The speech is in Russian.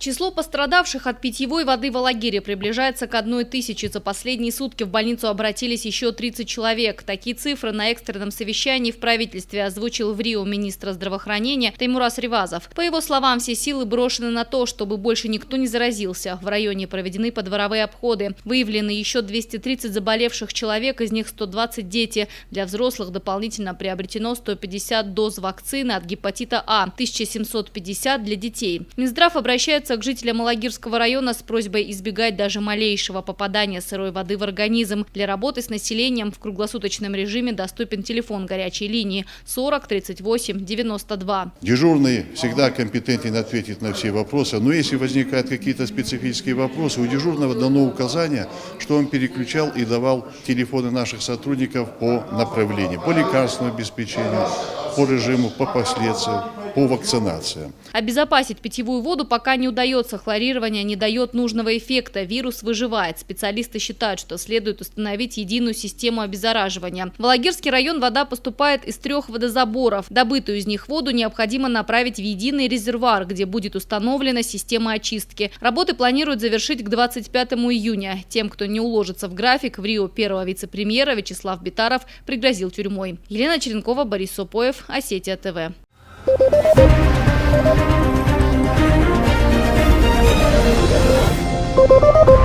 Число пострадавших от питьевой воды в Алагире приближается к 1000. За последние сутки в больницу обратились еще 30 человек. Такие цифры на экстренном совещании в правительстве озвучил в Рио министр здравоохранения Теймураз Ривазов. По его словам, все силы брошены на то, чтобы больше никто не заразился. В районе проведены подворовые обходы. Выявлены еще 230 заболевших человек, из них 120 дети. Для взрослых дополнительно приобретено 150 доз вакцины от гепатита А, 1750 для детей. Минздрав обращается к жителям Алагирского района с просьбой избегать даже малейшего попадания сырой воды в организм. Для работы с населением в круглосуточном режиме доступен телефон горячей линии 40 38 92. Дежурный всегда компетентен ответить на все вопросы, но если возникают какие-то специфические вопросы, у дежурного дано указание, что он переключал и давал телефоны наших сотрудников по направлению, по лекарственному обеспечению, по режиму, по последствиям, по вакцинации. Обезопасить питьевую воду пока не удается. Хлорирование не дает нужного эффекта. Вирус выживает. Специалисты считают, что следует установить единую систему обеззараживания. В Алагирский район вода поступает из 3 водозаборов. Добытую из них воду необходимо направить в единый резервуар, где будет установлена система очистки. Работы планируют завершить к 25 июня. Тем, кто не уложится в график, в Рио первого вице-премьера Вячеслав Битаров пригрозил тюрьмой. Елена Черенкова, Борис Сопоев, Осетия ТВ. Thank you.